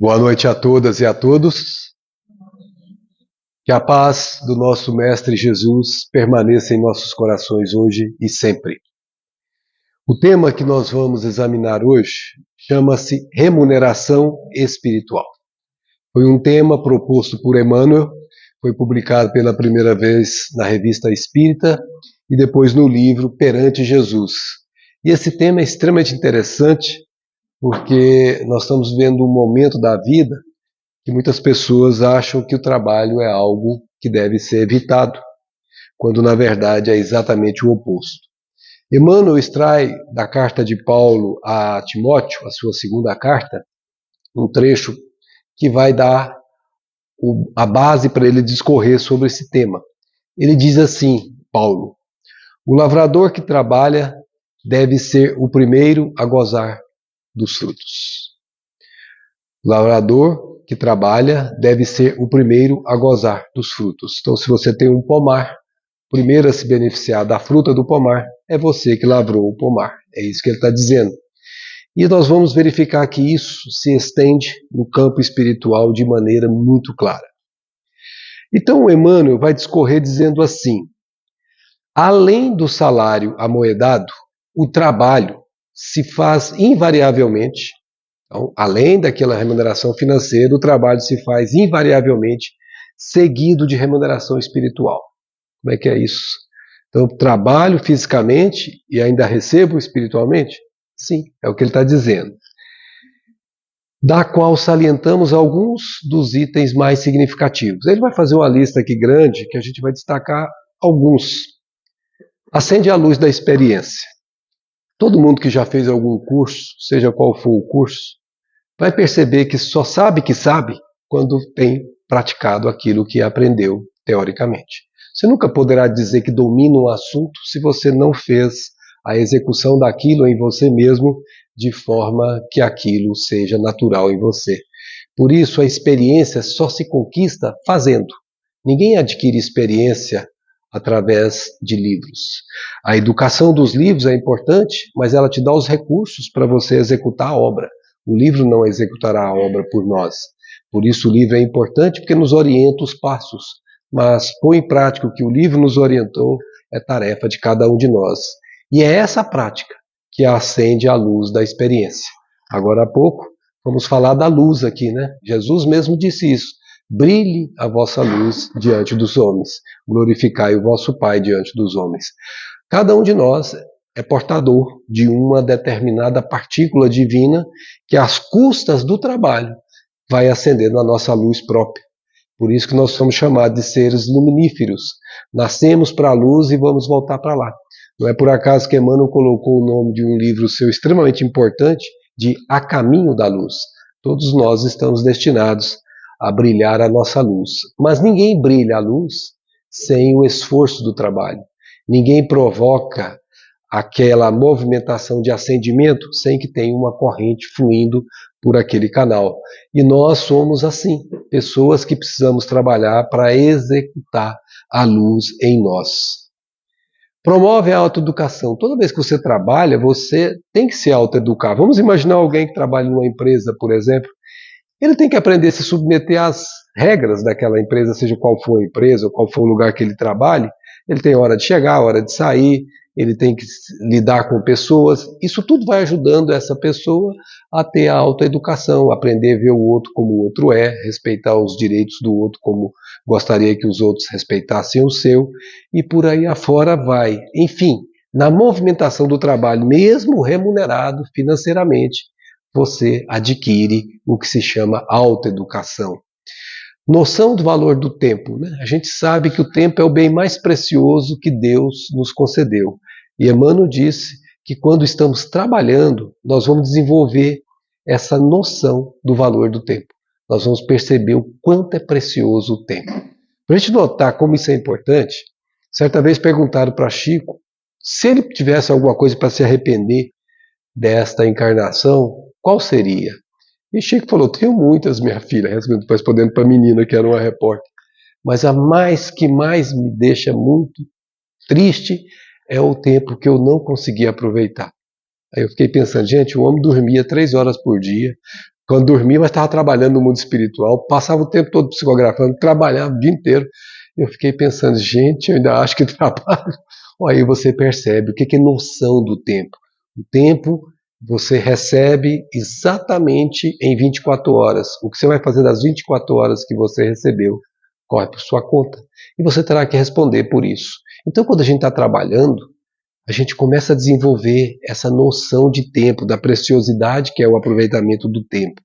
Boa noite a todas e a todos. Que a paz do nosso Mestre Jesus permaneça em nossos corações hoje e sempre. O tema que nós vamos examinar hoje chama-se remuneração espiritual. Foi um tema proposto por Emmanuel, foi publicado pela primeira vez na Revista Espírita e depois no livro Perante Jesus. E esse tema é extremamente interessante porque nós estamos vendo um momento da vida que muitas pessoas acham que o trabalho é algo que deve ser evitado, quando na verdade é exatamente o oposto. Emmanuel extrai da carta de Paulo a Timóteo, a sua segunda carta, um trecho que vai dar a base para ele discorrer sobre esse tema. Ele diz assim, Paulo: o lavrador que trabalha deve ser o primeiro a gozar dos frutos. O lavrador que trabalha deve ser o primeiro a gozar dos frutos. Então, se você tem um pomar, o primeiro a se beneficiar da fruta do pomar é você que lavrou o pomar. É isso que ele está dizendo. E nós vamos verificar que isso se estende no campo espiritual de maneira muito clara. Então, o Emmanuel vai discorrer dizendo assim: além do salário amoedado, o trabalho se faz invariavelmente. Então, além daquela remuneração financeira, o trabalho se faz invariavelmente seguido de remuneração espiritual. Como é que é isso? Então, trabalho fisicamente e ainda recebo espiritualmente? Sim, é o que ele está dizendo. Da qual salientamos alguns dos itens mais significativos. Ele vai fazer uma lista aqui grande que a gente vai destacar alguns. Acende a luz da experiência. Todo mundo que já fez algum curso, seja qual for o curso, vai perceber que só sabe que sabe quando tem praticado aquilo que aprendeu teoricamente. Você nunca poderá dizer que domina um assunto se você não fez a execução daquilo em você mesmo de forma que aquilo seja natural em você. Por isso, a experiência só se conquista fazendo. Ninguém adquire experiência através de livros. A educação dos livros é importante, mas ela te dá os recursos para você executar a obra. O livro não executará a obra por nós. Por isso o livro é importante porque nos orienta os passos. Mas pôr em prática o que o livro nos orientou é tarefa de cada um de nós. E é essa prática que acende a luz da experiência. Agora há pouco, vamos falar da luz aqui, né? Jesus mesmo disse isso. Brilhe a vossa luz diante dos homens. Glorificai o vosso Pai diante dos homens. Cada um de nós é portador de uma determinada partícula divina que, às custas do trabalho, vai acendendo a nossa luz própria. Por isso que nós somos chamados de seres luminíferos. Nascemos para a luz e vamos voltar para lá. Não é por acaso que Emmanuel colocou o nome de um livro seu extremamente importante, de A Caminho da Luz. Todos nós estamos destinados a brilhar a nossa luz. Mas ninguém brilha a luz sem o esforço do trabalho. Ninguém provoca aquela movimentação de acendimento sem que tenha uma corrente fluindo por aquele canal. E nós somos assim, pessoas que precisamos trabalhar para executar a luz em nós. Promove a autoeducação. Toda vez que você trabalha, você tem que se autoeducar. Vamos imaginar alguém que trabalha numa empresa, por exemplo. Ele tem que aprender a se submeter às regras daquela empresa, seja qual for a empresa, ou qual for o lugar que ele trabalhe. Ele tem hora de chegar, hora de sair, ele tem que lidar com pessoas. Isso tudo vai ajudando essa pessoa a ter a autoeducação, aprender a ver o outro como o outro é, respeitar os direitos do outro como gostaria que os outros respeitassem o seu, e por aí afora vai. Enfim, na movimentação do trabalho, mesmo remunerado financeiramente, você adquire o que se chama autoeducação. Noção do valor do tempo, né? A gente sabe que o tempo é o bem mais precioso que Deus nos concedeu. E Emmanuel disse que quando estamos trabalhando, nós vamos desenvolver essa noção do valor do tempo. Nós vamos perceber o quanto é precioso o tempo. Para a gente notar como isso é importante, certa vez perguntaram para Chico se ele tivesse alguma coisa para se arrepender desta encarnação, qual seria? E Chico falou, tenho muitas, minha filha, respondendo para a menina que era uma repórter. Mas a que mais me deixa muito triste é o tempo que eu não consegui aproveitar. Aí eu fiquei pensando, gente, o homem dormia 3 horas por dia, Quando dormia, mas estava trabalhando no mundo espiritual, passava o tempo todo psicografando, trabalhava o dia inteiro. Eu fiquei pensando, gente, eu ainda acho que trabalho. Aí você percebe o que é noção do tempo. O tempo você recebe exatamente em 24 horas. O que você vai fazer das 24 horas que você recebeu corre por sua conta. E você terá que responder por isso. Então, quando a gente está trabalhando, a gente começa a desenvolver essa noção de tempo, da preciosidade que é o aproveitamento do tempo.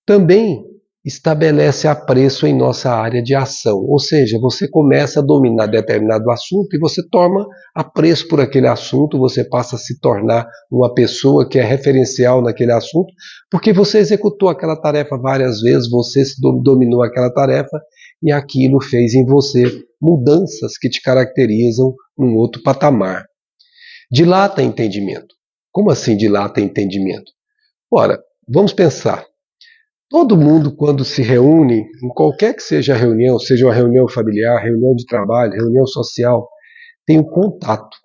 Também estabelece apreço em nossa área de ação, ou seja, você começa a dominar determinado assunto e você toma apreço por aquele assunto, você passa a se tornar uma pessoa que é referencial naquele assunto, porque você executou aquela tarefa várias vezes, você dominou aquela tarefa e aquilo fez em você mudanças que te caracterizam num outro patamar. Dilata entendimento. Como assim dilata entendimento? Ora, vamos pensar. Todo mundo, quando se reúne, em qualquer que seja a reunião, seja uma reunião familiar, reunião de trabalho, reunião social, tem um contato.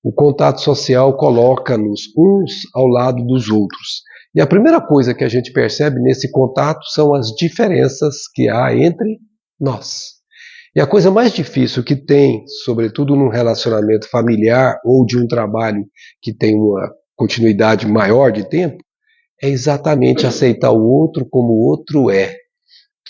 O contato social coloca-nos uns ao lado dos outros. E a primeira coisa que a gente percebe nesse contato são as diferenças que há entre nós. E a coisa mais difícil que tem, sobretudo num relacionamento familiar ou de um trabalho que tem uma continuidade maior de tempo, é exatamente aceitar o outro como o outro é.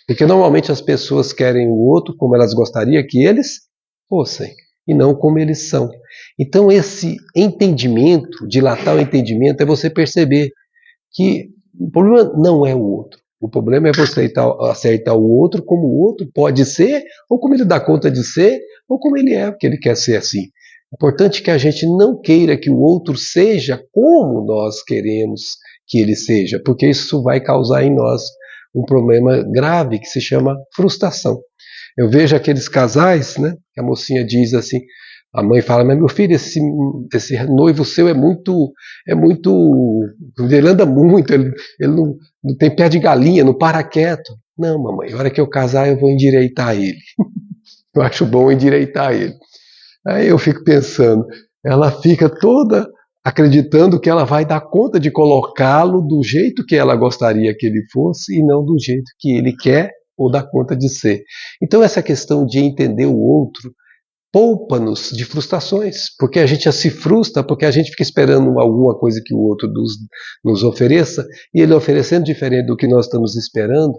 Porque normalmente as pessoas querem o outro como elas gostariam que eles fossem, e não como eles são. Então esse entendimento, dilatar o entendimento, é você perceber que o problema não é o outro. O problema é você aceitar o outro como o outro pode ser, ou como ele dá conta de ser, ou como ele é, porque ele quer ser assim. O importante é que a gente não queira que o outro seja como nós queremos que ele seja, porque isso vai causar em nós um problema grave que se chama frustração. Eu vejo aqueles casais, né, que a mocinha diz assim, a mãe fala, mas meu filho, esse noivo seu é muito, ele anda muito, ele não tem pé de galinha, não para quieto. Não, mamãe, a hora que eu casar eu vou endireitar ele. Eu acho bom endireitar ele. Aí eu fico pensando, ela fica toda acreditando que ela vai dar conta de colocá-lo do jeito que ela gostaria que ele fosse e não do jeito que ele quer ou dá conta de ser. Então essa questão de entender o outro poupa-nos de frustrações, porque a gente já se frustra, porque a gente fica esperando alguma coisa que o outro nos ofereça, e ele oferecendo diferente do que nós estamos esperando,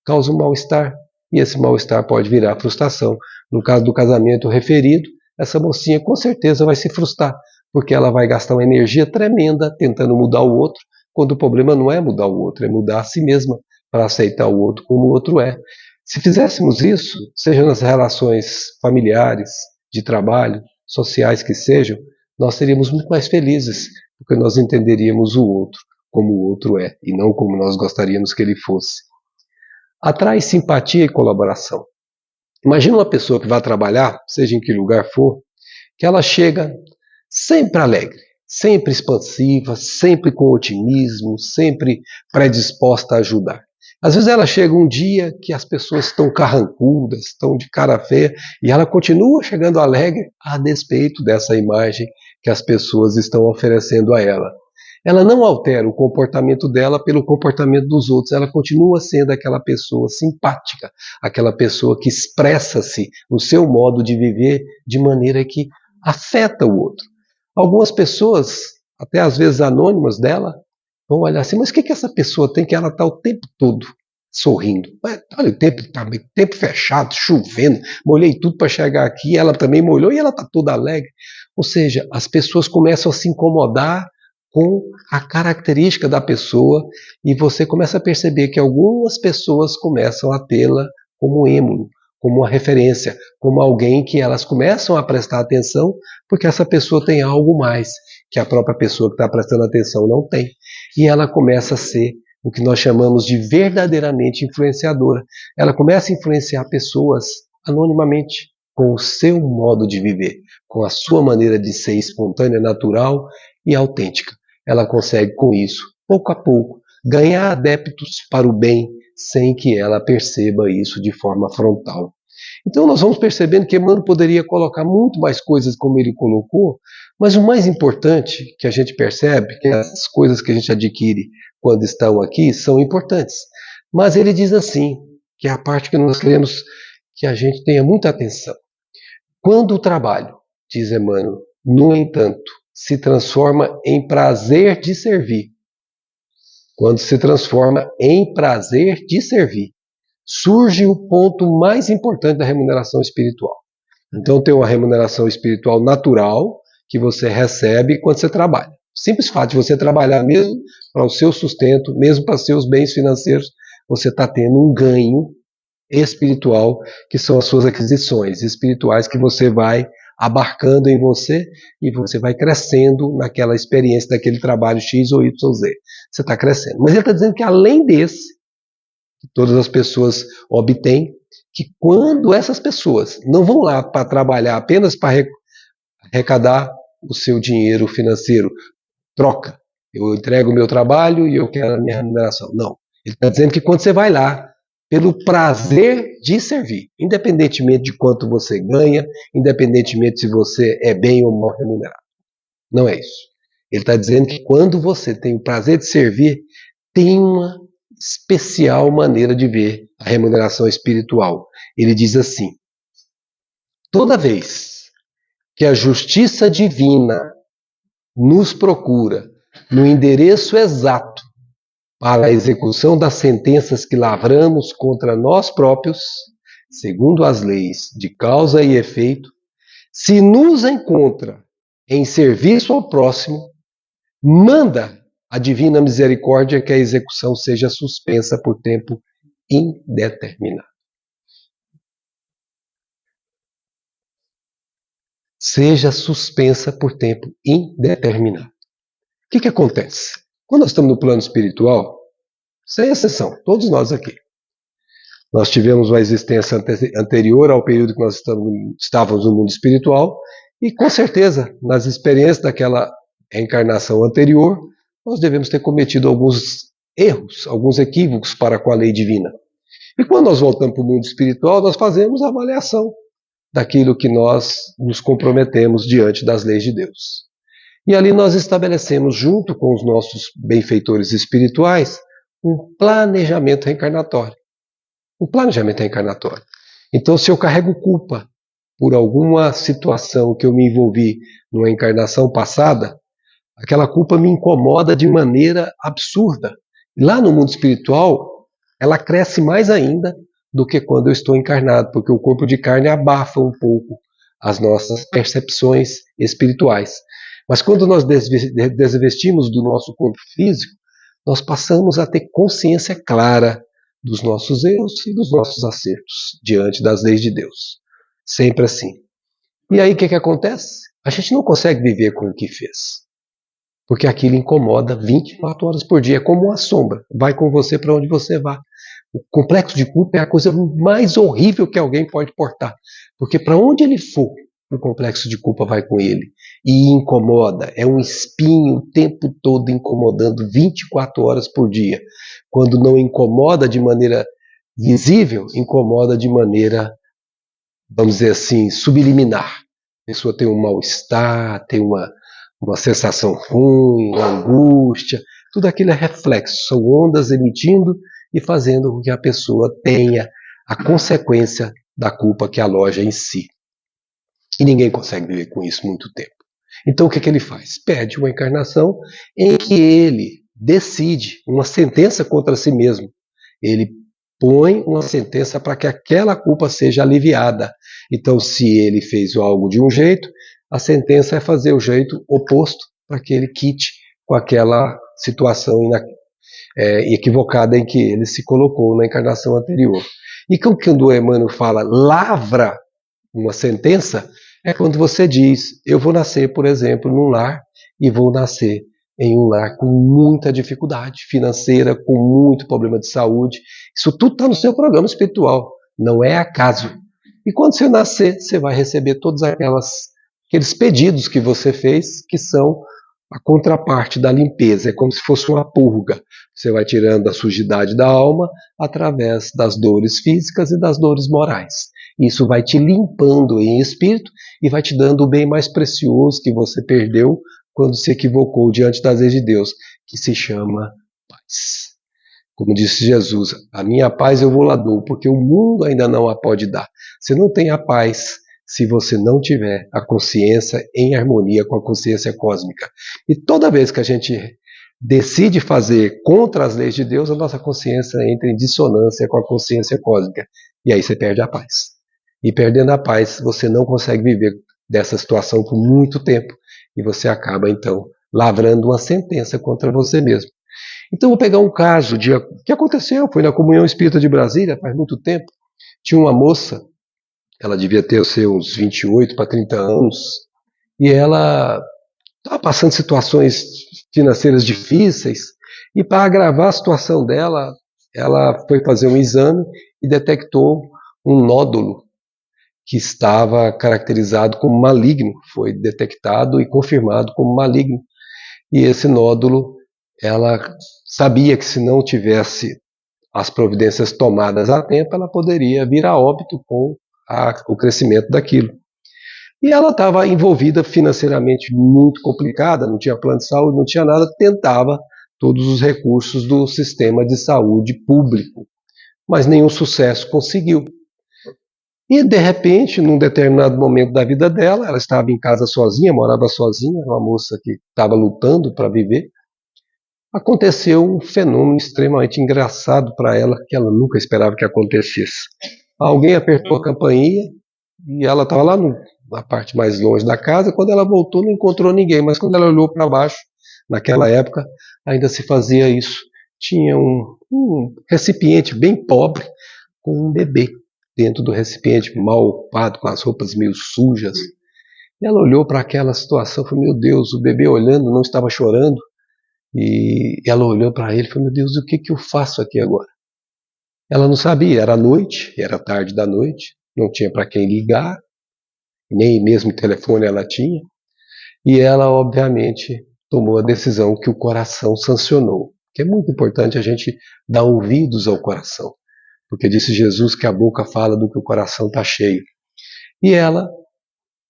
causa um mal-estar, e esse mal-estar pode virar frustração. No caso do casamento referido, essa mocinha com certeza vai se frustrar, porque ela vai gastar uma energia tremenda tentando mudar o outro, quando o problema não é mudar o outro, é mudar a si mesma para aceitar o outro como o outro é. Se fizéssemos isso, seja nas relações familiares, de trabalho, sociais que sejam, nós seríamos muito mais felizes, porque nós entenderíamos o outro como o outro é, e não como nós gostaríamos que ele fosse. Atrai simpatia e colaboração. Imagina uma pessoa que vai trabalhar, seja em que lugar for, que ela chega sempre alegre, sempre expansiva, sempre com otimismo, sempre predisposta a ajudar. Às vezes ela chega um dia que as pessoas estão carrancudas, estão de cara feia, e ela continua chegando alegre a despeito dessa imagem que as pessoas estão oferecendo a ela. Ela não altera o comportamento dela pelo comportamento dos outros, ela continua sendo aquela pessoa simpática, aquela pessoa que expressa-se no seu modo de viver de maneira que afeta o outro. Algumas pessoas, até às vezes anônimas dela, vão olhar assim, mas o que essa pessoa tem que ela está o tempo todo sorrindo? Olha, o tempo está tempo fechado, chovendo, molhei tudo para chegar aqui, ela também molhou e ela está toda alegre. Ou seja, as pessoas começam a se incomodar com a característica da pessoa e você começa a perceber que algumas pessoas começam a tê-la como êmulo, como uma referência, como alguém que elas começam a prestar atenção porque essa pessoa tem algo mais que a própria pessoa que está prestando atenção não tem. E ela começa a ser o que nós chamamos de verdadeiramente influenciadora. Ela começa a influenciar pessoas anonimamente, com o seu modo de viver, com a sua maneira de ser espontânea, natural e autêntica. Ela consegue, com isso, pouco a pouco, ganhar adeptos para o bem, sem que ela perceba isso de forma frontal. Então nós vamos percebendo que Emmanuel poderia colocar muito mais coisas como ele colocou, mas o mais importante que a gente percebe, que as coisas que a gente adquire quando estão aqui são importantes. Mas ele diz assim, que é a parte que nós queremos que a gente tenha muita atenção. Quando o trabalho, diz Emmanuel, no entanto, se transforma em prazer de servir, quando se transforma em prazer de servir, surge o ponto mais importante da remuneração espiritual. Então tem uma remuneração espiritual natural que você recebe quando você trabalha. O simples fato de você trabalhar mesmo para o seu sustento, mesmo para seus bens financeiros, você está tendo um ganho espiritual, que são as suas aquisições espirituais que você vai abarcando em você e você vai crescendo naquela experiência daquele trabalho X ou Y, Z. Você está crescendo. Mas ele está dizendo que além desse, que todas as pessoas obtêm, que quando essas pessoas não vão lá para trabalhar apenas para arrecadar o seu dinheiro financeiro, troca, eu entrego o meu trabalho e eu quero a minha remuneração. Não. Ele está dizendo que quando você vai lá, pelo prazer de servir, independentemente de quanto você ganha, independentemente se você é bem ou mal remunerado. Não é isso. Ele está dizendo que quando você tem o prazer de servir, tem uma especial maneira de ver a remuneração espiritual. Ele diz assim: toda vez que a justiça divina nos procura no endereço exato para a execução das sentenças que lavramos contra nós próprios, segundo as leis de causa e efeito, se nos encontra em serviço ao próximo, manda a divina misericórdia que a execução seja suspensa por tempo indeterminado. Seja suspensa por tempo indeterminado. O que acontece? Quando nós estamos no plano espiritual, sem exceção, todos nós aqui, nós tivemos uma existência anterior ao período que nós estávamos no mundo espiritual e, com certeza, nas experiências daquela reencarnação anterior, nós devemos ter cometido alguns erros, alguns equívocos para com a lei divina. E quando nós voltamos para o mundo espiritual, nós fazemos a avaliação daquilo que nós nos comprometemos diante das leis de Deus. E ali nós estabelecemos, junto com os nossos benfeitores espirituais, um planejamento reencarnatório. Um planejamento reencarnatório. Então, se eu carrego culpa por alguma situação que eu me envolvi numa encarnação passada, aquela culpa me incomoda de maneira absurda. Lá no mundo espiritual, ela cresce mais ainda do que quando eu estou encarnado, porque o corpo de carne abafa um pouco as nossas percepções espirituais. Mas quando nós desvestimos do nosso corpo físico, nós passamos a ter consciência clara dos nossos erros e dos nossos acertos diante das leis de Deus. Sempre assim. E aí o que acontece? A gente não consegue viver com o que fez. Porque aquilo incomoda 24 horas por dia, é como uma sombra. Vai com você para onde você vá. O complexo de culpa é a coisa mais horrível que alguém pode portar. Porque para onde ele for, o complexo de culpa vai com ele. E incomoda, é um espinho o tempo todo incomodando 24 horas por dia. Quando não incomoda de maneira visível, incomoda de maneira, vamos dizer assim, subliminar. A pessoa tem um mal-estar, tem uma sensação ruim, uma angústia, tudo aquilo é reflexo, são ondas emitindo e fazendo com que a pessoa tenha a consequência da culpa que aloja em si. E ninguém consegue viver com isso muito tempo. Então o que ele faz? Pede uma encarnação em que ele decide uma sentença contra si mesmo. Ele põe uma sentença para que aquela culpa seja aliviada. Então, se ele fez algo de um jeito, a sentença é fazer o jeito oposto para que ele quite com aquela situação equivocada em que ele se colocou na encarnação anterior. E quando o Emmanuel fala lavra uma sentença, é quando você diz, eu vou nascer, por exemplo, num lar e vou nascer em um lar com muita dificuldade financeira, com muito problema de saúde. Isso tudo está no seu programa espiritual, não é acaso. E quando você nascer, você vai receber todos aqueles pedidos que você fez, que são a contraparte da limpeza, é como se fosse uma purga. Você vai tirando a sujidade da alma através das dores físicas e das dores morais. Isso vai te limpando em espírito e vai te dando o bem mais precioso que você perdeu quando se equivocou diante das leis de Deus, que se chama paz. Como disse Jesus, a minha paz eu vou lá dou, porque o mundo ainda não a pode dar. Você não tem a paz se você não tiver a consciência em harmonia com a consciência cósmica. E toda vez que a gente decide fazer contra as leis de Deus, a nossa consciência entra em dissonância com a consciência cósmica. E aí você perde a paz. E perdendo a paz, você não consegue viver dessa situação por muito tempo. E você acaba, então, lavrando uma sentença contra você mesmo. Então, vou pegar um caso que aconteceu, foi na Comunhão Espírita de Brasília, faz muito tempo. Tinha uma moça, ela devia ter uns 28 para 30 anos, e ela estava passando situações financeiras difíceis, e para agravar a situação dela, ela foi fazer um exame e detectou um nódulo que estava caracterizado como maligno, foi detectado e confirmado como maligno. E esse nódulo, ela sabia que se não tivesse as providências tomadas a tempo, ela poderia vir a óbito com o crescimento daquilo. E ela estava envolvida financeiramente muito complicada, não tinha plano de saúde, não tinha nada, tentava todos os recursos do sistema de saúde público, mas nenhum sucesso conseguiu. E, de repente, num determinado momento da vida dela, ela estava em casa sozinha, morava sozinha, uma moça que estava lutando para viver, aconteceu um fenômeno extremamente engraçado para ela, que ela nunca esperava que acontecesse. Alguém apertou a campainha e ela estava lá na parte mais longe da casa. Quando ela voltou, não encontrou ninguém, mas quando ela olhou para baixo, naquela época, ainda se fazia isso. Tinha um recipiente bem pobre com um bebê dentro do recipiente, mal ocupado, com as roupas meio sujas. E ela olhou para aquela situação e falou: meu Deus, o bebê olhando não estava chorando. E ela olhou para ele e falou: meu Deus, o que eu faço aqui agora? Ela não sabia, era noite, era tarde da noite, não tinha para quem ligar, nem mesmo telefone ela tinha. E ela, obviamente, tomou a decisão que o coração sancionou. Que é muito importante a gente dar ouvidos ao coração. Porque disse Jesus que a boca fala do que o coração está cheio. E ela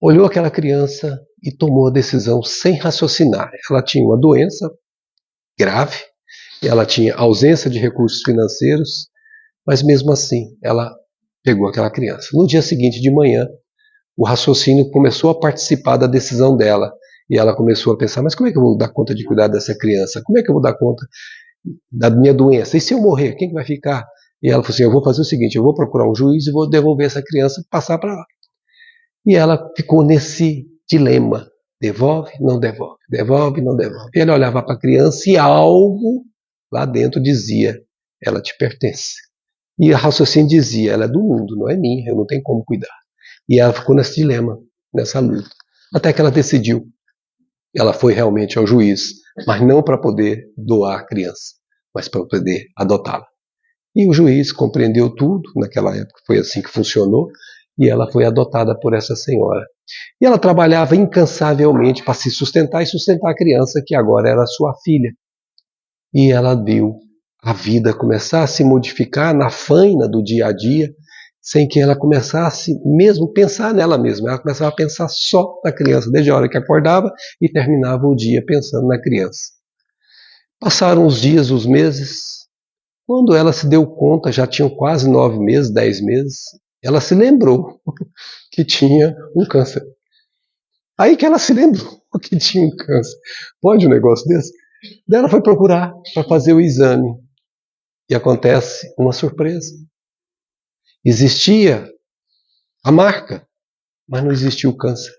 olhou aquela criança e tomou a decisão sem raciocinar. Ela tinha uma doença grave, ela tinha ausência de recursos financeiros, mas mesmo assim ela pegou aquela criança. No dia seguinte de manhã, o raciocínio começou a participar da decisão dela. E ela começou a pensar: mas como é que eu vou dar conta de cuidar dessa criança? Como é que eu vou dar conta da minha doença? E se eu morrer, quem vai ficar? E ela falou assim: eu vou fazer o seguinte, eu vou procurar um juiz e vou devolver essa criança e passar para lá. E ela ficou nesse dilema: devolve, não devolve, devolve, não devolve. E ele olhava para a criança e algo lá dentro dizia: ela te pertence. E o raciocínio dizia: ela é do mundo, não é minha, eu não tenho como cuidar. E ela ficou nesse dilema, nessa luta, até que ela decidiu. Ela foi realmente ao juiz, mas não para poder doar a criança, mas para poder adotá-la. E o juiz compreendeu tudo, naquela época foi assim que funcionou, e ela foi adotada por essa senhora. E ela trabalhava incansavelmente para se sustentar e sustentar a criança, que agora era sua filha. E ela viu a vida começar a se modificar na faina do dia a dia, sem que ela começasse mesmo pensar nela mesma. Ela começava a pensar só na criança, desde a hora que acordava e terminava o dia pensando na criança. Passaram os dias, os meses. Quando ela se deu conta, já tinham quase 9 meses, 10 meses, ela se lembrou que tinha um câncer. Aí que ela se lembrou que tinha um câncer. Pode um negócio desse? Daí ela foi procurar para fazer o exame. E acontece uma surpresa. Existia a marca, mas não existia o câncer.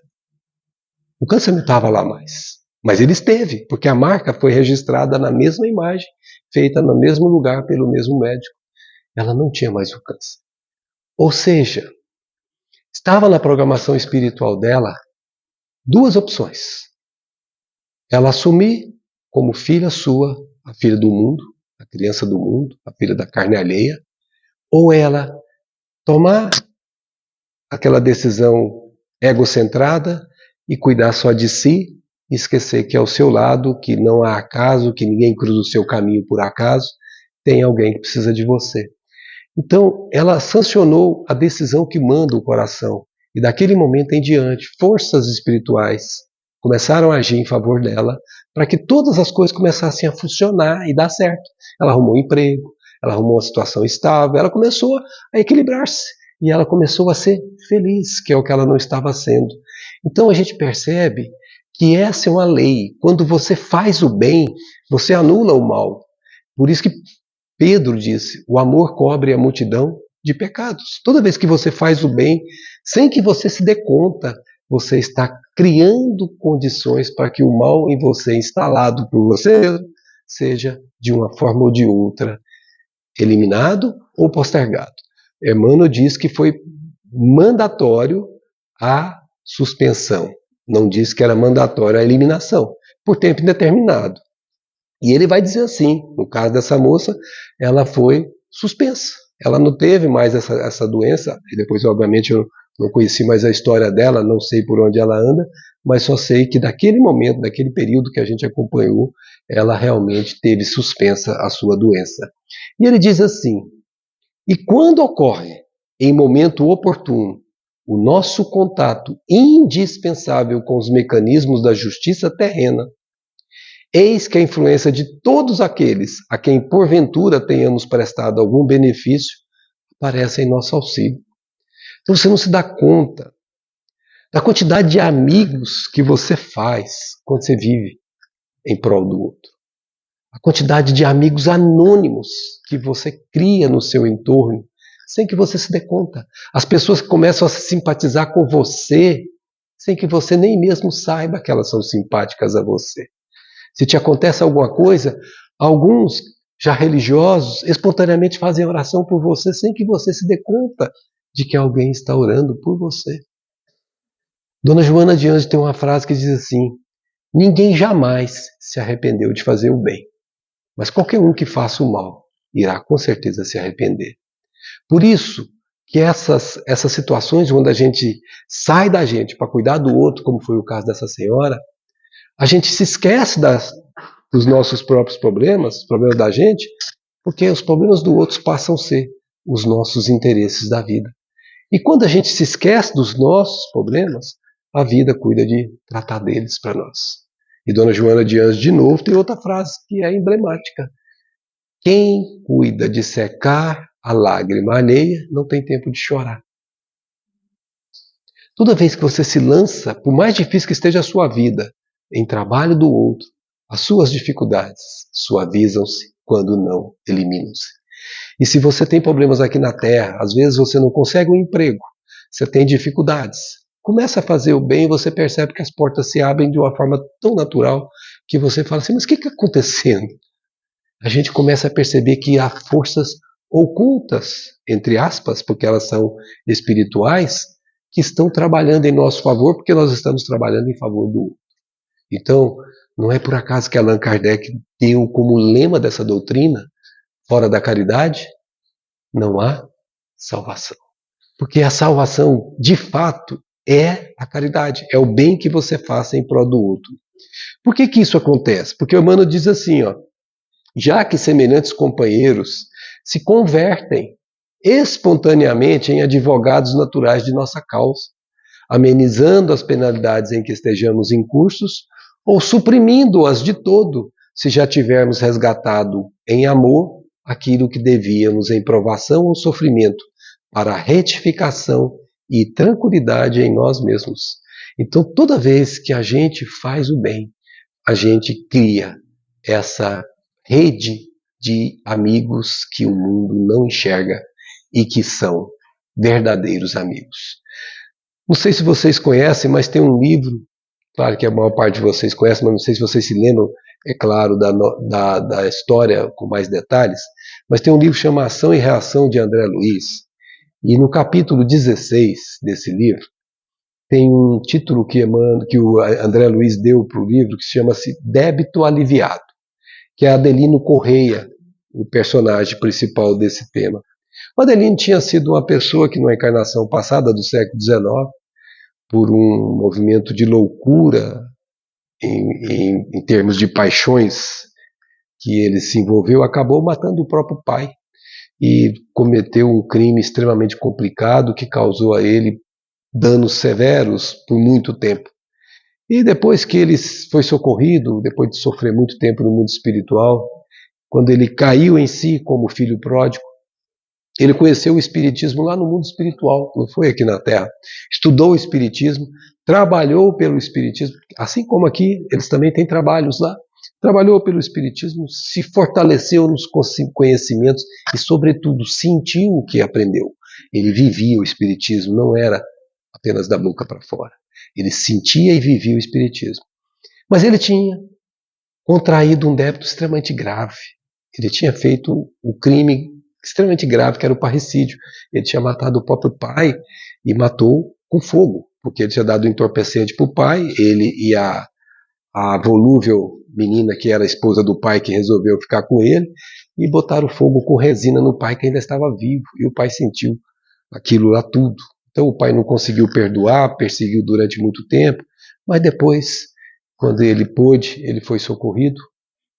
O câncer não estava lá mais. Mas ele esteve, porque a marca foi registrada na mesma imagem, feita no mesmo lugar pelo mesmo médico. Ela não tinha mais o câncer. Ou seja, estava na programação espiritual dela duas opções. Ela assumir como filha sua, a filha do mundo, a criança do mundo, a filha da carne alheia, ou ela tomar aquela decisão egocentrada e cuidar só de si e esquecer que ao seu lado, que não há acaso, que ninguém cruza o seu caminho por acaso, tem alguém que precisa de você. Então, ela sancionou a decisão que manda o coração. E daquele momento em diante, forças espirituais começaram a agir em favor dela para que todas as coisas começassem a funcionar e dar certo. Ela arrumou um emprego, ela arrumou uma situação estável, ela começou a equilibrar-se e ela começou a ser feliz, que é o que ela não estava sendo. Então a gente percebe que essa é uma lei. Quando você faz o bem, você anula o mal. Por isso que Pedro disse: o amor cobre a multidão de pecados. Toda vez que você faz o bem, sem que você se dê conta, você está criando condições para que o mal em você, instalado por você, seja de uma forma ou de outra eliminado ou postergado. Emmanuel diz que foi mandatório a suspensão, não diz que era mandatória a eliminação, por tempo indeterminado. E ele vai dizer assim, no caso dessa moça, ela foi suspensa. Ela não teve mais essa doença, e depois, obviamente, eu não conheci mais a história dela, não sei por onde ela anda, mas só sei que daquele momento, daquele período que a gente acompanhou, ela realmente teve suspensa a sua doença. E ele diz assim: e quando ocorre, em momento oportuno, o nosso contato indispensável com os mecanismos da justiça terrena, eis que a influência de todos aqueles a quem porventura tenhamos prestado algum benefício aparece em nosso auxílio. Então você não se dá conta da quantidade de amigos que você faz quando você vive em prol do outro. A quantidade de amigos anônimos que você cria no seu entorno, sem que você se dê conta. As pessoas começam a se simpatizar com você, sem que você nem mesmo saiba que elas são simpáticas a você. Se te acontece alguma coisa, alguns, já religiosos, espontaneamente fazem oração por você, sem que você se dê conta de que alguém está orando por você. Dona Joana de Anjos tem uma frase que diz assim: ninguém jamais se arrependeu de fazer o bem, mas qualquer um que faça o mal irá com certeza se arrepender. Por isso que essas situações onde a gente sai da gente para cuidar do outro, como foi o caso dessa senhora, a gente se esquece dos nossos próprios problemas, problemas da gente, porque os problemas do outro passam a ser os nossos interesses da vida. E quando a gente se esquece dos nossos problemas, a vida cuida de tratar deles para nós. E Dona Joana de Anjos, de novo, tem outra frase que é emblemática: quem cuida de secar a lágrima alheia não tem tempo de chorar. Toda vez que você se lança, por mais difícil que esteja a sua vida, em trabalho do outro, as suas dificuldades suavizam-se quando não eliminam-se. E se você tem problemas aqui na Terra, às vezes você não consegue um emprego, você tem dificuldades. Começa a fazer o bem e você percebe que as portas se abrem de uma forma tão natural que você fala assim: mas o que está acontecendo? A gente começa a perceber que há forças ocultas, entre aspas, porque elas são espirituais, que estão trabalhando em nosso favor, porque nós estamos trabalhando em favor do outro. Então, não é por acaso que Allan Kardec deu como lema dessa doutrina: fora da caridade, não há salvação. Porque a salvação, de fato, é a caridade, é o bem que você faça em prol do outro. Por que isso acontece? Porque o Emmanuel diz assim, já que semelhantes companheiros se convertem espontaneamente em advogados naturais de nossa causa, amenizando as penalidades em que estejamos incursos ou suprimindo-as de todo, se já tivermos resgatado em amor aquilo que devíamos em provação ou sofrimento, para a retificação e tranquilidade em nós mesmos. Então, toda vez que a gente faz o bem, a gente cria essa rede de amigos que o mundo não enxerga e que são verdadeiros amigos. Não sei se vocês conhecem, mas tem um livro, claro que a maior parte de vocês conhece, mas não sei se vocês se lembram, é claro, da história com mais detalhes, mas tem um livro chamado Ação e Reação, de André Luiz, e no capítulo 16 desse livro, tem um título que o André Luiz deu para o livro, que chama-se Débito Aliviado, que é Adelino Correia, o personagem principal desse tema. O Adelino tinha sido uma pessoa que, numa encarnação passada do século XIX, por um movimento de loucura em termos de paixões que ele se envolveu, acabou matando o próprio pai e cometeu um crime extremamente complicado que causou a ele danos severos por muito tempo. E depois que ele foi socorrido, depois de sofrer muito tempo no mundo espiritual, quando ele caiu em si como filho pródigo, ele conheceu o Espiritismo lá no mundo espiritual, não foi aqui na Terra. Estudou o Espiritismo, trabalhou pelo Espiritismo, assim como aqui, eles também têm trabalhos lá. Trabalhou pelo Espiritismo, se fortaleceu nos conhecimentos e, sobretudo, sentiu o que aprendeu. Ele vivia o Espiritismo, não era apenas da boca para fora. Ele sentia e vivia o Espiritismo. Mas ele tinha contraído um débito extremamente grave. Ele tinha feito um crime extremamente grave, que era o parricídio. Ele tinha matado o próprio pai e matou com fogo, porque ele tinha dado entorpecente para o pai, ele e a volúvel menina que era a esposa do pai, que resolveu ficar com ele, e botaram fogo com resina no pai, que ainda estava vivo, e o pai sentiu aquilo lá tudo. Então o pai não conseguiu perdoar, perseguiu durante muito tempo, mas depois, quando ele pôde, ele foi socorrido,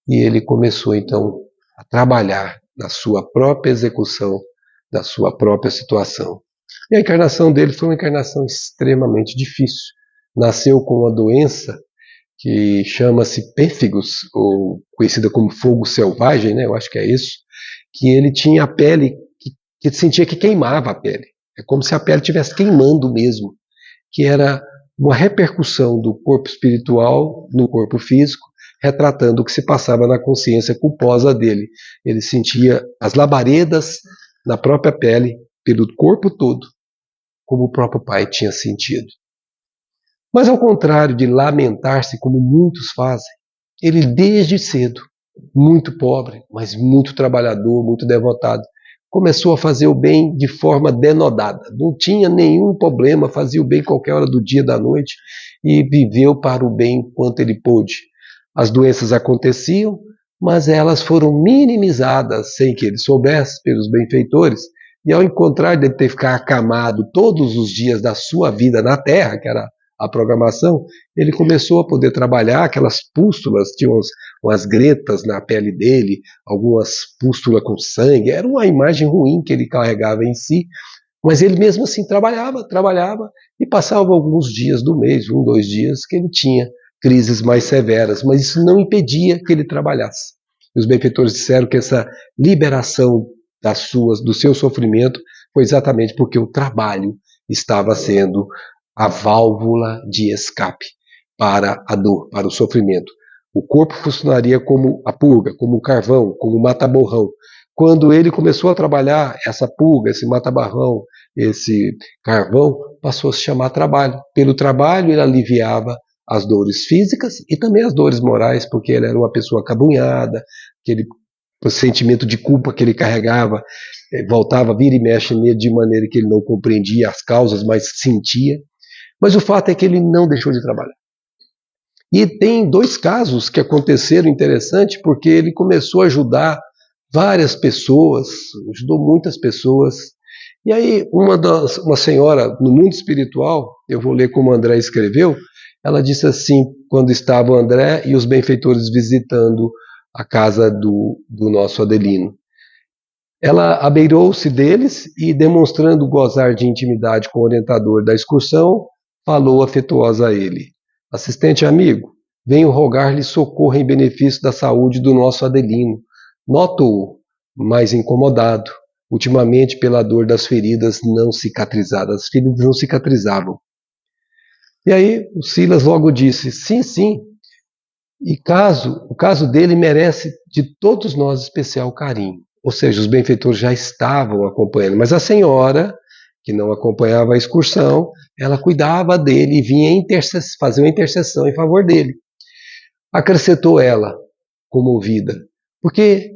e ele começou então a trabalhar na sua própria execução da sua própria situação. E a encarnação dele foi uma encarnação extremamente difícil. Nasceu com uma doença que chama-se pênfigos, ou conhecida como fogo selvagem, né? Eu acho que é isso, que ele tinha a pele que sentia que queimava a pele. É como se a pele estivesse queimando mesmo, que era uma repercussão do corpo espiritual no corpo físico, retratando o que se passava na consciência culposa dele. Ele sentia as labaredas na própria pele, pelo corpo todo, como o próprio pai tinha sentido. Mas ao contrário de lamentar-se como muitos fazem, ele desde cedo, muito pobre, mas muito trabalhador, muito devotado, começou a fazer o bem de forma denodada. Não tinha nenhum problema, fazia o bem qualquer hora do dia, da noite, e viveu para o bem enquanto ele pôde. As doenças aconteciam, mas elas foram minimizadas sem que ele soubesse pelos benfeitores, e ao encontrar de ter ficado acamado todos os dias da sua vida na Terra, que era a programação, ele começou a poder trabalhar aquelas pústulas, tinha umas gretas na pele dele, algumas pústulas com sangue, era uma imagem ruim que ele carregava em si, mas ele mesmo assim trabalhava e passava alguns dias do mês, 2 dias, que ele tinha crises mais severas, mas isso não impedia que ele trabalhasse. E os benfeitores disseram que essa liberação do seu sofrimento foi exatamente porque o trabalho estava sendo a válvula de escape para a dor, para o sofrimento. O corpo funcionaria como a purga, como o carvão, como o mata-borrão. Quando ele começou a trabalhar, essa purga, esse mata-borrão, esse carvão, passou a se chamar trabalho. Pelo trabalho, ele aliviava as dores físicas e também as dores morais, porque ele era uma pessoa acabunhada, o sentimento de culpa que ele carregava voltava, vira e mexe nele de maneira que ele não compreendia as causas, mas sentia. Mas o fato é que ele não deixou de trabalhar. E tem 2 casos que aconteceram interessantes, porque ele começou a ajudar várias pessoas, ajudou muitas pessoas. E aí uma senhora no mundo espiritual, eu vou ler como André escreveu, ela disse assim, quando estava o André e os benfeitores visitando a casa do nosso Adelino. Ela abeirou-se deles e, demonstrando gozar de intimidade com o orientador da excursão, falou afetuosa a ele: assistente amigo, venho rogar-lhe socorro em benefício da saúde do nosso Adelino. Noto-o mais incomodado, ultimamente pela dor das feridas não cicatrizadas. As feridas não cicatrizavam. E aí o Silas logo disse: sim, sim, e o caso dele merece de todos nós especial carinho. Ou seja, os benfeitores já estavam acompanhando, mas a senhora, que não acompanhava a excursão, ela cuidava dele e vinha fazer uma intercessão em favor dele. Acrescentou ela, comovida, porque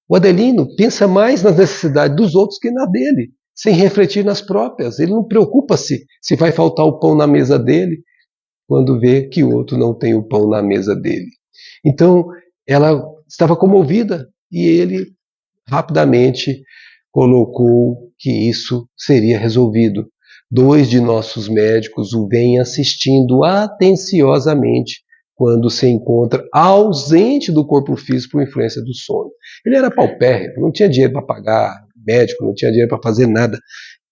o Adelino pensa mais nas necessidades dos outros que na dele, sem refletir nas próprias. Ele não preocupa-se se vai faltar o pão na mesa dele, quando vê que o outro não tem o pão na mesa dele. Então, ela estava comovida e ele rapidamente colocou que isso seria resolvido. 2 de nossos médicos o vêm assistindo atenciosamente quando se encontra ausente do corpo físico por influência do sono. Ele era paupérrimo, não tinha dinheiro para pagar médico, não tinha dinheiro para fazer nada,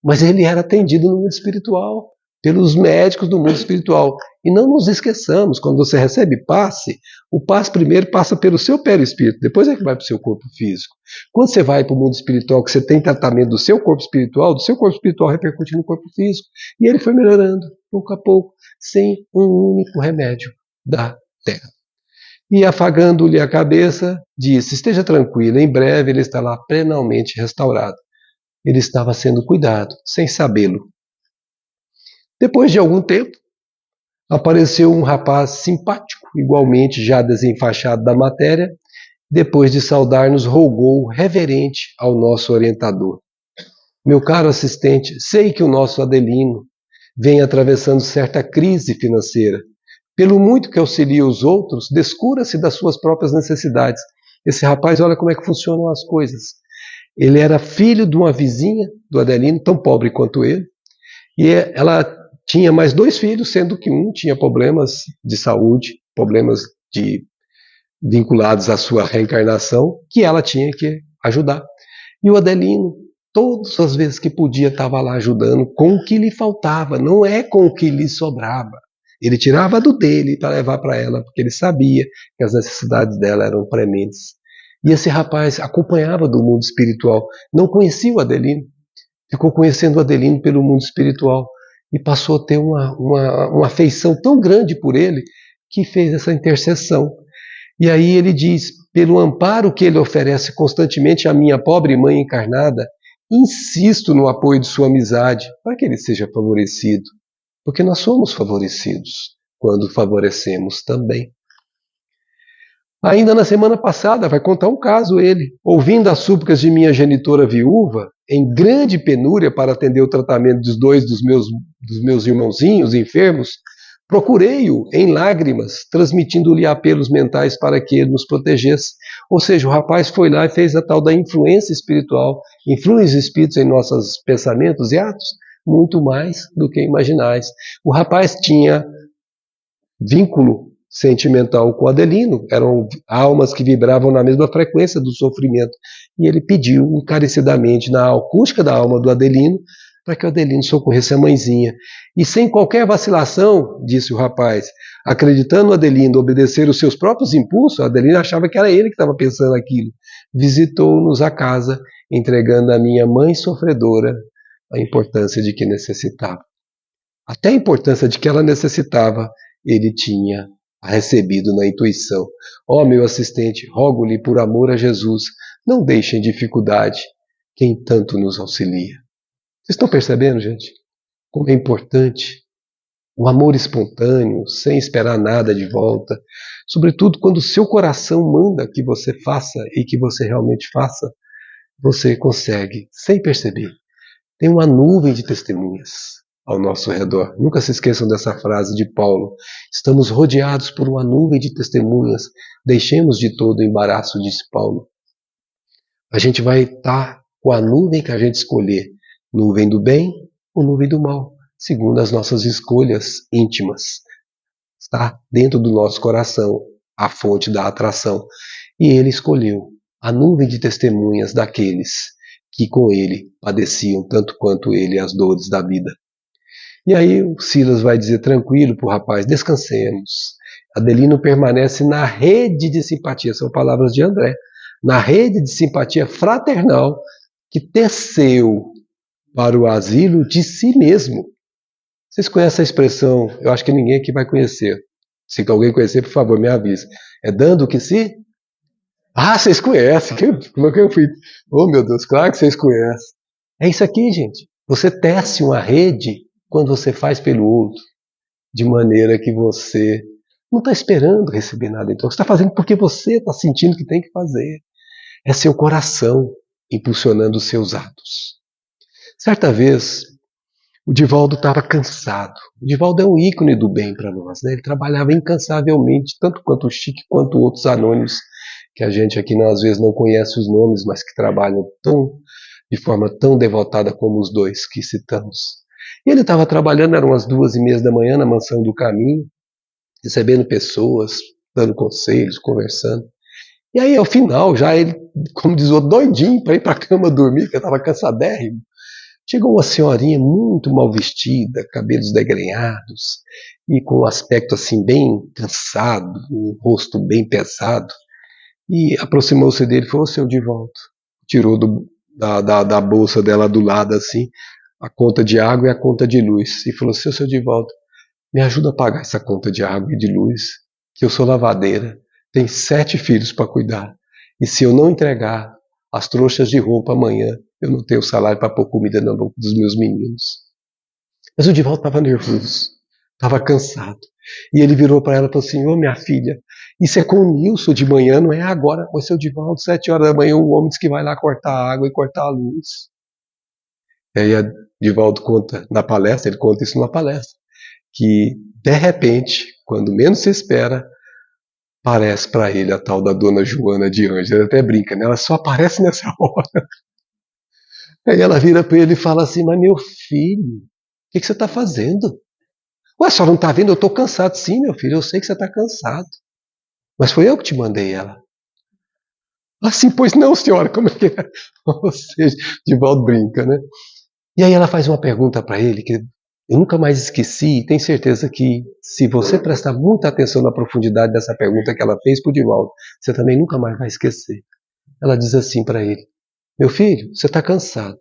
mas ele era atendido no mundo espiritual, pelos médicos do mundo espiritual. E não nos esqueçamos, quando você recebe passe, o passe primeiro passa pelo seu perispírito, depois é que vai para o seu corpo físico. Quando você vai para o mundo espiritual, que você tem tratamento do seu corpo espiritual repercute no corpo físico. E ele foi melhorando, pouco a pouco, sem um único remédio da terra. E afagando-lhe a cabeça, disse: esteja tranquilo, em breve ele estará plenamente restaurado. Ele estava sendo cuidado, sem sabê-lo. Depois de algum tempo, apareceu um rapaz simpático, igualmente já desenfaixado da matéria. Depois de saudar-nos, rogou reverente ao nosso orientador: meu caro assistente, sei que o nosso Adelino vem atravessando certa crise financeira. Pelo muito que auxilia os outros, descura-se das suas próprias necessidades. Esse rapaz, olha como é que funcionam as coisas. Ele era filho de uma vizinha do Adelino, tão pobre quanto ele, e ela tinha mais 2 filhos, sendo que um tinha problemas de saúde, problemas vinculados à sua reencarnação, que ela tinha que ajudar. E o Adelino, todas as vezes que podia, estava lá ajudando com o que lhe faltava, não é com o que lhe sobrava. Ele tirava do dele para levar para ela, porque ele sabia que as necessidades dela eram prementes. E esse rapaz acompanhava do mundo espiritual, não conhecia o Adelino, ficou conhecendo o Adelino pelo mundo espiritual e passou a ter uma afeição tão grande por ele que fez essa intercessão. E aí ele diz: pelo amparo que ele oferece constantemente à minha pobre mãe encarnada, insisto no apoio de sua amizade para que ele seja favorecido, porque nós somos favorecidos quando favorecemos também. Ainda na semana passada, vai contar um caso ele, ouvindo as súplicas de minha genitora viúva, em grande penúria para atender o tratamento dos 2 dos meus irmãozinhos enfermos, procurei-o em lágrimas, transmitindo-lhe apelos mentais para que ele nos protegesse. Ou seja, o rapaz foi lá e fez a tal da influência espiritual. Influem os espíritos em nossos pensamentos e atos? Muito mais do que imaginais. O rapaz tinha vínculo sentimental com Adelino, eram almas que vibravam na mesma frequência do sofrimento, e ele pediu encarecidamente na acústica da alma do Adelino para que o Adelino socorresse a mãezinha. E sem qualquer vacilação, disse o rapaz, acreditando o Adelino obedecer os seus próprios impulsos, o Adelino achava que era ele que estava pensando aquilo, visitou-nos a casa, entregando à minha mãe sofredora a importância de que necessitava. Até a importância de que ela necessitava, ele tinha recebido na intuição. Ó meu assistente, rogo-lhe por amor a Jesus, não deixe em dificuldade quem tanto nos auxilia. Vocês estão percebendo, gente? Como é importante o amor espontâneo, sem esperar nada de volta. Sobretudo quando o seu coração manda que você faça e que você realmente faça, você consegue, sem perceber. Tem uma nuvem de testemunhas ao nosso redor. Nunca se esqueçam dessa frase de Paulo. Estamos rodeados por uma nuvem de testemunhas. Deixemos de todo o embaraço, disse Paulo. A gente vai estar com a nuvem que a gente escolher. Nuvem do bem ou nuvem do mal, segundo as nossas escolhas íntimas. Está dentro do nosso coração a fonte da atração. E ele escolheu a nuvem de testemunhas daqueles que com ele padeciam tanto quanto ele as dores da vida. E aí o Silas vai dizer tranquilo para o rapaz: descansemos. Adelino permanece na rede de simpatia, são palavras de André, na rede de simpatia fraternal que teceu para o asilo de si mesmo. Vocês conhecem a expressão? Eu acho que ninguém aqui vai conhecer. Se alguém conhecer, por favor, me avise. É dando o que se... Ah, vocês conhecem. Como é que eu fui? Oh, meu Deus, claro que vocês conhecem. É isso aqui, gente. Você tece uma rede quando você faz pelo outro, de maneira que você não está esperando receber nada. Então, você está fazendo porque você está sentindo que tem que fazer. É seu coração impulsionando os seus atos. Certa vez, o Divaldo estava cansado. O Divaldo é um ícone do bem para nós, né? Ele trabalhava incansavelmente, tanto quanto o Chique quanto outros anônimos, que a gente aqui às vezes não conhece os nomes, mas que trabalham de forma tão devotada como os dois que citamos. E ele estava trabalhando, eram as 2:30 da manhã, na Mansão do Caminho, recebendo pessoas, dando conselhos, conversando. E aí, ao final, já ele, como diz o outro, doidinho para ir para a cama dormir, porque estava cansadérrimo. Chegou uma senhorinha muito mal vestida, cabelos degrenhados, e com um aspecto assim bem cansado, um rosto bem pesado, e aproximou-se dele e falou: seu Divaldo. Tirou da bolsa dela do lado assim, a conta de água e a conta de luz, e falou: seu Divaldo, me ajuda a pagar essa conta de água e de luz, que eu sou lavadeira, tenho 7 filhos para cuidar, e se eu não entregar as trouxas de roupa amanhã, eu não tenho salário para pôr comida na boca dos meus meninos. Mas o Divaldo estava nervoso, estava cansado. E ele virou para ela e falou assim: ô minha filha, isso é com o Nilson de manhã, não é agora. Ô seu Divaldo, 7 horas da manhã, o homem diz que vai lá cortar a água e cortar a luz. E aí a Divaldo conta na palestra, ele conta isso numa palestra, que de repente, quando menos se espera, aparece para ele a tal da dona Joana de Ângela. Ele até brinca, né? Ela só aparece nessa hora. Aí ela vira para ele e fala assim: mas meu filho, o que você está fazendo? Ué, a senhora não está vendo? Eu estou cansado. Sim, meu filho, eu sei que você está cansado. Mas foi eu que te mandei ela. Assim, pois não, senhora, como é que é? Ou seja, Divaldo brinca, né? E aí ela faz uma pergunta para ele que eu nunca mais esqueci, e tenho certeza que se você prestar muita atenção na profundidade dessa pergunta que ela fez para o Divaldo, você também nunca mais vai esquecer. Ela diz assim para ele: meu filho, você está cansado.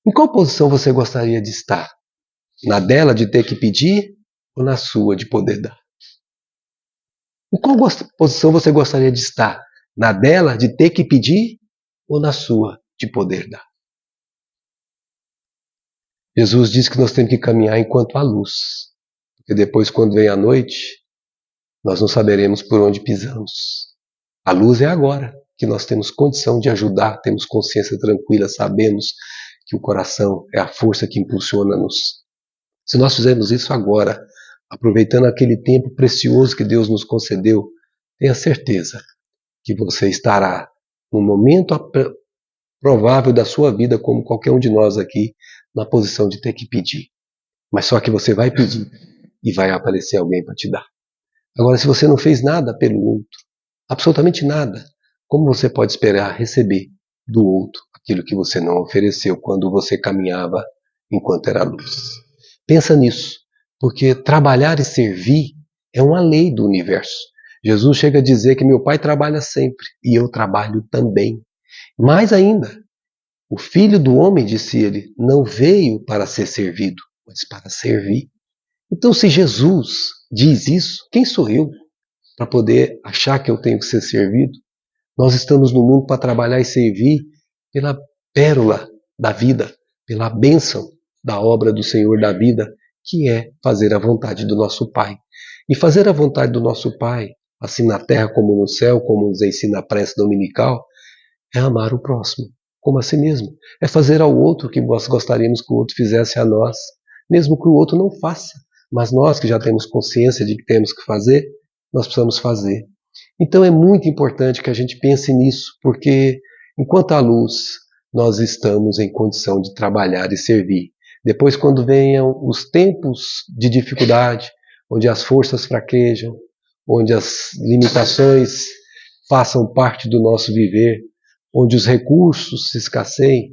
Em qual posição você gostaria de estar? Na dela de ter que pedir ou na sua de poder dar? Em qual posição você gostaria de estar? Na dela de ter que pedir ou na sua de poder dar? Jesus diz que nós temos que caminhar enquanto há luz, porque depois, quando vem a noite, nós não saberemos por onde pisamos. A luz é agora, que nós temos condição de ajudar, temos consciência tranquila, sabemos que o coração é a força que impulsiona-nos. Se nós fizermos isso agora, aproveitando aquele tempo precioso que Deus nos concedeu, tenha certeza que você estará no momento provável da sua vida, como qualquer um de nós aqui, na posição de ter que pedir. Mas só que você vai pedir e vai aparecer alguém para te dar. Agora, se você não fez nada pelo outro, absolutamente nada, como você pode esperar receber do outro aquilo que você não ofereceu quando você caminhava enquanto era luz? Pensa nisso, porque trabalhar e servir é uma lei do universo. Jesus chega a dizer que meu Pai trabalha sempre e eu trabalho também. Mais ainda, o Filho do Homem, disse ele, não veio para ser servido, mas para servir. Então, se Jesus diz isso, quem sou eu para poder achar que eu tenho que ser servido? Nós estamos no mundo para trabalhar e servir pela pérola da vida, pela bênção da obra do Senhor da vida, que é fazer a vontade do nosso Pai. E fazer a vontade do nosso Pai, assim na terra como no céu, como nos ensina a prece dominical, é amar o próximo, como a si mesmo. É fazer ao outro o que nós gostaríamos que o outro fizesse a nós, mesmo que o outro não faça. Mas nós que já temos consciência de que temos que fazer, nós precisamos fazer. Então é muito importante que a gente pense nisso, porque enquanto há luz, nós estamos em condição de trabalhar e servir. Depois, quando venham os tempos de dificuldade, onde as forças fraquejam, onde as limitações façam parte do nosso viver, onde os recursos se escasseiem,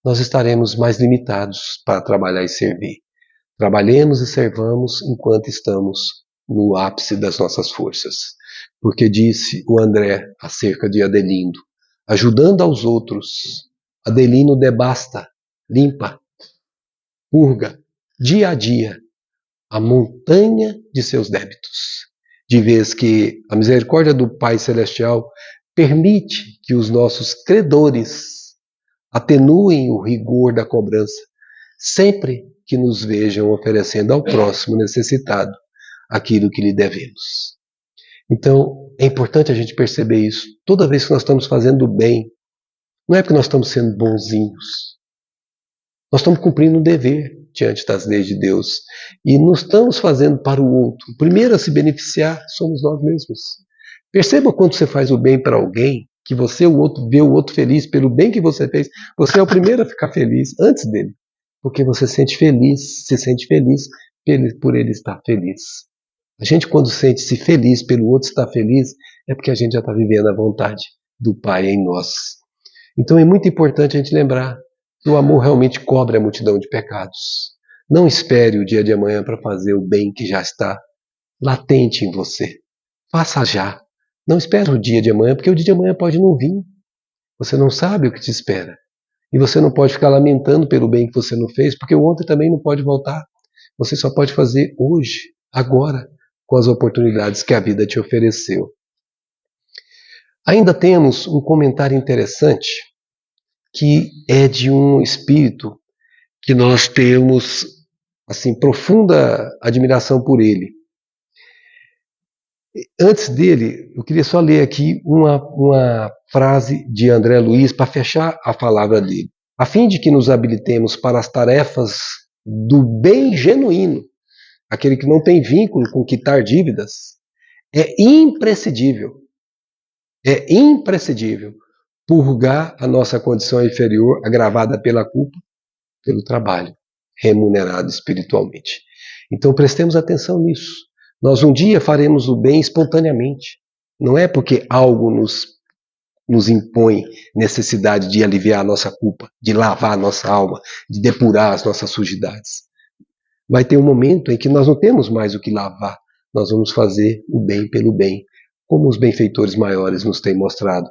nós estaremos mais limitados para trabalhar e servir. Trabalhemos e servamos enquanto estamos no ápice das nossas forças. Porque disse o André acerca de Adelino, ajudando aos outros, Adelino debasta, limpa, purga, dia a dia, a montanha de seus débitos. De vez que a misericórdia do Pai Celestial permite que os nossos credores atenuem o rigor da cobrança, sempre que nos vejam oferecendo ao próximo necessitado aquilo que lhe devemos. Então, é importante a gente perceber isso. Toda vez que nós estamos fazendo bem, não é porque nós estamos sendo bonzinhos. Nós estamos cumprindo um dever diante das leis de Deus. E não estamos fazendo para o outro. O primeiro a se beneficiar somos nós mesmos. Perceba quando você faz o bem para alguém, que você vê o outro feliz pelo bem que você fez. Você é o primeiro a ficar feliz antes dele. Porque você se sente feliz por ele estar feliz. A gente, quando sente-se feliz pelo outro estar feliz, é porque a gente já está vivendo a vontade do Pai em nós. Então é muito importante a gente lembrar que o amor realmente cobre a multidão de pecados. Não espere o dia de amanhã para fazer o bem que já está latente em você. Faça já. Não espere o dia de amanhã, porque o dia de amanhã pode não vir. Você não sabe o que te espera. E você não pode ficar lamentando pelo bem que você não fez, porque o ontem também não pode voltar. Você só pode fazer hoje, agora, com as oportunidades que a vida te ofereceu. Ainda temos um comentário interessante, que é de um espírito que nós temos assim profunda admiração por ele. Antes dele, eu queria só ler aqui uma frase de André Luiz para fechar a palavra dele. A fim de que nos habilitemos para as tarefas do bem genuíno, aquele que não tem vínculo com quitar dívidas, é imprescindível purgar a nossa condição inferior agravada pela culpa, pelo trabalho remunerado espiritualmente. Então prestemos atenção nisso. Nós um dia faremos o bem espontaneamente. Não é porque algo nos impõe necessidade de aliviar a nossa culpa, de lavar a nossa alma, de depurar as nossas sujidades. Vai ter um momento em que nós não temos mais o que lavar. Nós vamos fazer o bem pelo bem, como os benfeitores maiores nos têm mostrado.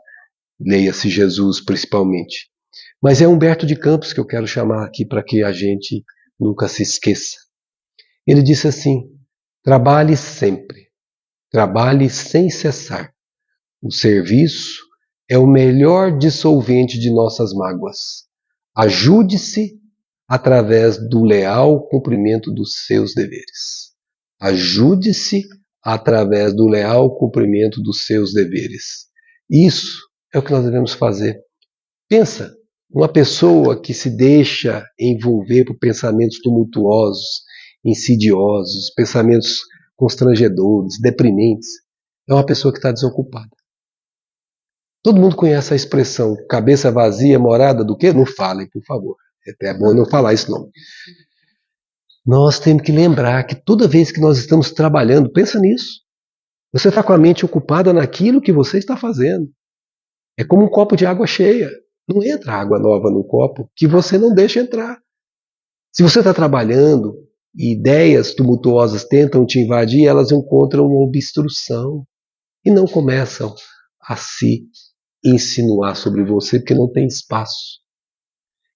Leia-se Jesus principalmente. Mas é Humberto de Campos que eu quero chamar aqui para que a gente nunca se esqueça. Ele disse assim: trabalhe sempre, trabalhe sem cessar. O serviço é o melhor dissolvente de nossas mágoas. Ajude-se através do leal cumprimento dos seus deveres. Ajude-se através do leal cumprimento dos seus deveres. Isso é o que nós devemos fazer. Pensa, uma pessoa que se deixa envolver por pensamentos tumultuosos, insidiosos, pensamentos constrangedores, deprimentes, é uma pessoa que está desocupada. Todo mundo conhece a expressão cabeça vazia, morada do quê? Não falem, por favor. É até bom não falar isso não. Nós temos que lembrar que toda vez que nós estamos trabalhando, pensa nisso. Você está com a mente ocupada naquilo que você está fazendo. É como um copo de água cheia. Não entra água nova no copo que você não deixa entrar. Se você está trabalhando e ideias tumultuosas tentam te invadir, elas encontram uma obstrução e não começam a se insinuar sobre você porque não tem espaço.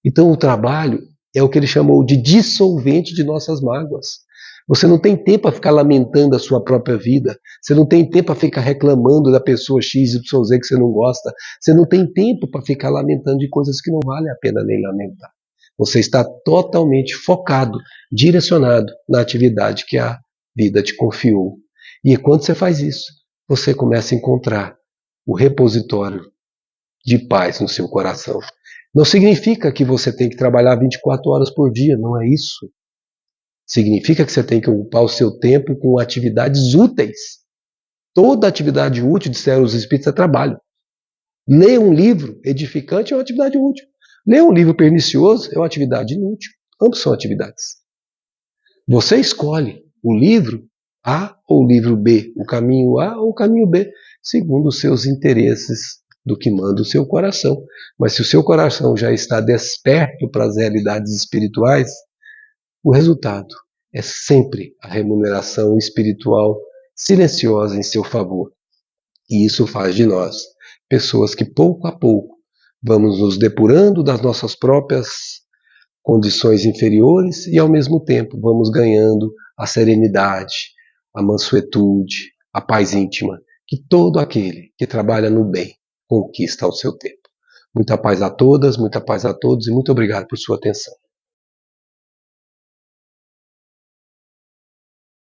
Então o trabalho é o que ele chamou de dissolvente de nossas mágoas. Você não tem tempo para ficar lamentando a sua própria vida. Você não tem tempo para ficar reclamando da pessoa X, Y, Z que você não gosta. Você não tem tempo para ficar lamentando de coisas que não vale a pena nem lamentar. Você está totalmente focado, direcionado na atividade que a vida te confiou. E quando você faz isso, você começa a encontrar o repositório de paz no seu coração. Não significa que você tem que trabalhar 24 horas por dia, não é isso. Significa que você tem que ocupar o seu tempo com atividades úteis. Toda atividade útil, disseram os espíritos, é trabalho. Ler um livro edificante é uma atividade útil. Ler um livro pernicioso é uma atividade inútil. Ambos são atividades. Você escolhe o livro A ou o livro B, o caminho A ou o caminho B, segundo os seus interesses do que manda o seu coração. Mas se o seu coração já está desperto para as realidades espirituais, o resultado é sempre a remuneração espiritual silenciosa em seu favor. E isso faz de nós pessoas que pouco a pouco vamos nos depurando das nossas próprias condições inferiores e ao mesmo tempo vamos ganhando a serenidade, a mansuetude, a paz íntima que todo aquele que trabalha no bem conquista ao seu tempo. Muita paz a todas, muita paz a todos e muito obrigado por sua atenção.